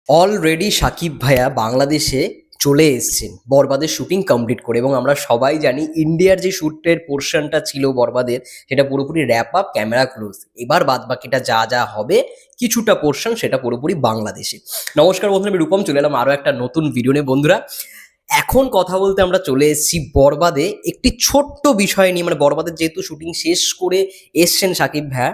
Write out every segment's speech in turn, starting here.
Already Shakib ভাইয়া বাংলাদেশে চলে এসেছেন বরবাদের শুটিং কমপ্লিট করে, এবং আমরা সবাই জানি ইন্ডিয়ার যে শ্যুটের পোর্শনটা ছিল বরবাদের, সেটা পুরোপুরি র্যাপ আপ, ক্যামেরা ক্লোজ। এবার বাদ বাকিটা যা যা হবে কিছুটা পোর্শন সেটা পুরোপুরি বাংলাদেশে। নমস্কার বন্ধুরা, আমি রূপম চলে এলাম আরও একটা নতুন ভিডিও নিয়ে। বন্ধুরা, এখন কথা বলতে আমরা চলে এসেছি বরবাদে একটি ছোট্ট বিষয় নিয়ে। মানে বরবাদের যেহেতু শুটিং শেষ করে এসছেন সাকিব ভাইয়া,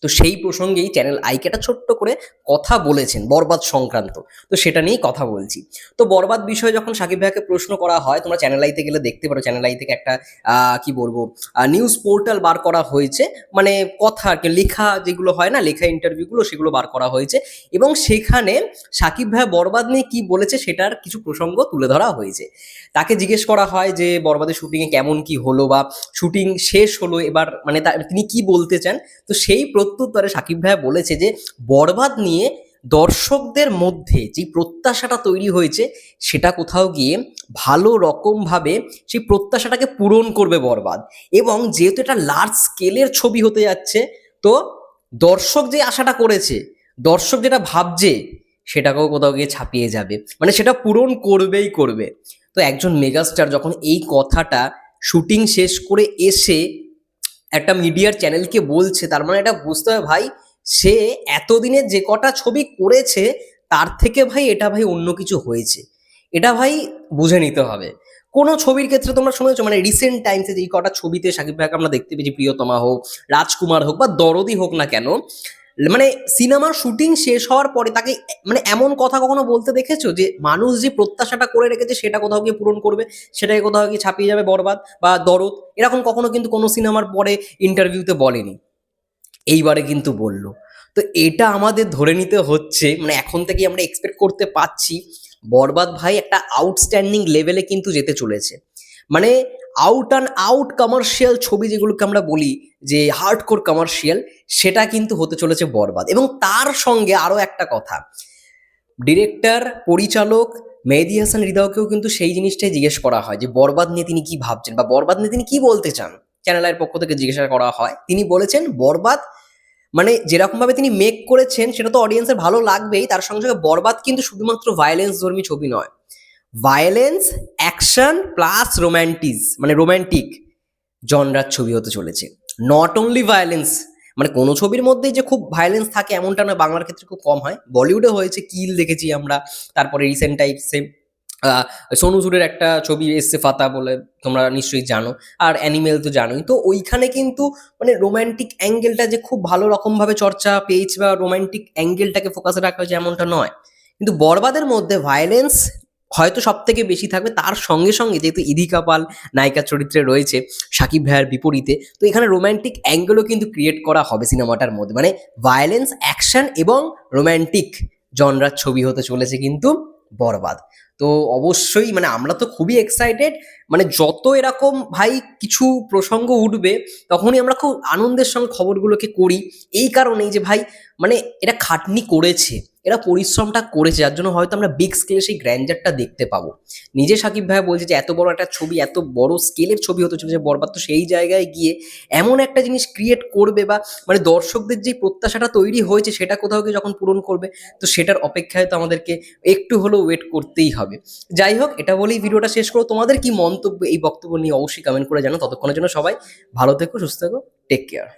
তো সেই প্রসঙ্গেই চ্যানেল আইকে একটা ছোট্ট করে কথা বলেছেন বরবাদ সংক্রান্ত। তো সেটা নিয়েই কথা বলছি। তো বরবাদ বিষয়ে যখন সাকিব ভাইয়াকে প্রশ্ন করা হয়, তোমরা চ্যানেল আইতে গেলে দেখতে পারো, চ্যানেল আই থেকে একটা কি বলবো, নিউজ পোর্টাল বার করা হয়েছে। মানে কথা আর কি, লেখা যেগুলো হয় না, লেখা ইন্টারভিউগুলো, সেগুলো বার করা হয়েছে। এবং সেখানে সাকিব ভাইয়া বরবাদ নিয়ে কি বলেছে সেটার কিছু প্রসঙ্গ তুলে ধরা হয়েছে। তাকে জিজ্ঞেস করা হয় যে বরবাদের শুটিংয়ে কেমন কি হলো, বা শুটিং শেষ হলো এবার, মানে তিনি কি বলতে চান। তো সেই প্রত্যুত্তরে সাকিব ভাইয়া বলেছে যে বরবাদ নিয়ে দর্শকদের মধ্যে যে প্রত্যাশাটা তৈরি হয়েছে, সেটা কোথাও গিয়ে ভালো রকমভাবে সেই প্রত্যাশাটাকে পূরণ করবে বরবাদ। এবং যেহেতু এটা লার্জ স্কেলের ছবি হতে যাচ্ছে, তো দর্শক যে আশাটা করেছে, দর্শক যেটা ভাবছে, সেটাকেও কোথাও গিয়ে ছাপিয়ে যাবে, মানে সেটা পূরণ করবেই করবে। তো একজন মেগাস্টার যখন এই কথাটা শুটিং শেষ করে এসে একটা মিডিয়ার চ্যানেলকে বলছে, তার মানে এটা বুঝতে হবে ভাই, সে এতদিনে যে কটা ছবি করেছে তার থেকে ভাই এটা ভাই অন্য কিছু হয়েছে। এটা ভাই বুঝে নিতে হবে। কোনো ছবির ক্ষেত্রে তোমরা শুনেছো, মানে রিসেন্ট টাইমসে যে কটা ছবিতে সাকিব ভাইকে আমরা দেখতে পেয়েছি, প্রিয়তমা হোক, রাজকুমার হোক বা দরদি হোক না কেন, মানে সিনেমার শুটিং শেষ হওয়ার পরে তাকে মানে এমন কথা কখনো বলতে দেখেছো যে মানুষ যে প্রত্যাশাটা করে রেখেছে সেটা কোথাও গিয়ে পূরণ করবে, সেটাকে কোথাও গিয়ে ছাপিয়ে যাবে বরবাদ বা দরদ? এরকম কখনো কিন্তু কোনো সিনেমার পরে ইন্টারভিউতে বলেনি, এইবারে কিন্তু বললো। তো এটা আমাদের ধরে নিতে হচ্ছে, মানে এখন থেকেই আমরা এক্সপেক্ট করতে পাচ্ছি বরবাদ ভাই একটা আউটস্ট্যান্ডিং লেভেলে কিন্তু যেতে চলেছে। মানে আউট অ্যান্ড আউট কমার্শিয়াল ছবি যেগুলোকে আমরা বলি যে হার্ডকোর কমার্শিয়াল, সেটা কিন্তু হতে চলেছে বরবাদ। এবং তার সঙ্গে আরও একটা কথা, ডিরেক্টর পরিচালক মেহেদী হাসান হৃদয়কেও কিন্তু সেই জিনিসটাই জিজ্ঞেস করা হয় যে বরবাদ নিয়ে তিনি কি ভাবছেন বা বরবাদ নিয়ে তিনি কি বলতে চান। চ্যানেলের পক্ষ থেকে জিজ্ঞাসা করা হয়, তিনি বলেছেন বরবাদ মানে যেরকমভাবে তিনি মেক করেছেন সেটা তো অডিয়েন্সের ভালো লাগবেই, তার সঙ্গে সঙ্গে বরবাদ কিন্তু শুধুমাত্র ভায়োলেন্স ধর্মী ছবি নয়, ভায়োলেন্স, অ্যাকশন প্লাস রোম্যান্টিস, মানে রোম্যান্টিক জনরার ছবি হতে চলেছে। নট অনলি ভায়োলেন্স, মানে কোনো ছবির মধ্যেই যে খুব ভায়োলেন্স থাকে এমনটা নয়, বাংলার ক্ষেত্রে খুব কম হয়। বলিউডে হয়েছে, কিল দেখেছি আমরা, তারপরে রিসেন্ট টাইপসে সোনু সুরের একটা ছবি এসছে ফাতা বলে, তোমরা নিশ্চয়ই জানো। আর অ্যানিমেল তো জানোই। তো ওইখানে কিন্তু মানে রোম্যান্টিক অ্যাঙ্গেলটা যে খুব ভালো রকমভাবে চর্চা পেয়েছে বা রোম্যান্টিক অ্যাঙ্গেলটাকে ফোকাসে রাখা হয়েছে এমনটা নয়। কিন্তু বরবাদের মধ্যে ভায়োলেন্স হয়তো সব থেকে বেশি থাকবে, তার সঙ্গে সঙ্গে যেহেতু ইদিকা পাল নায়িকার চরিত্রে রয়েছে সাকিব ভাইয়ের বিপরীতে, তো এখানে রোম্যান্টিক অ্যাঙ্গেলও কিন্তু ক্রিয়েট করা হবে সিনেমাটার মধ্যে। মানে ভায়োলেন্স, অ্যাকশন এবং রোম্যান্টিক জনরার ছবি হতে চলেছে কিন্তু বরবাদ। তো অবশ্যই মানে আমরা তো খুবই এক্সাইটেড। মানে যত এরকম ভাই কিছু প্রসঙ্গ উঠবে তখনই আমরা খুব আনন্দের সঙ্গে খবরগুলোকে করি। এই কারণেই যে ভাই, মানে এরা খাটনি করেছে, এরা পরিশ্রমটা করেছে, যার জন্য হয়তো আমরা বিগ স্কেলে সেই গ্র্যান্ডারটা দেখতে পাবো। নিজে সাকিব ভাই বলছে যে এত বড় একটা ছবি, এত বড় স্কেলের ছবি হতে চলেছে বরবাদ, তো সেই জায়গায় গিয়ে এমন একটা জিনিস ক্রিয়েট করবে বা মানে দর্শকদের যে প্রত্যাশাটা তৈরি হয়েছে সেটা কোথাও গিয়ে যখন পূরণ করবে, তো সেটার অপেক্ষায় তো আমাদেরকে একটু হলেও ওয়েট করতেই হবে। যাই হোক, এটা বলেই ভিডিওটা শেষ করো। তোমাদের কি মন্তব্য এই বক্তব্য নিয়ে অবশ্যই কমেন্ট করে জানো। ততক্ষণের জন্য সবাই ভালো থেকো, সুস্থ থেকো, টেক কেয়ার।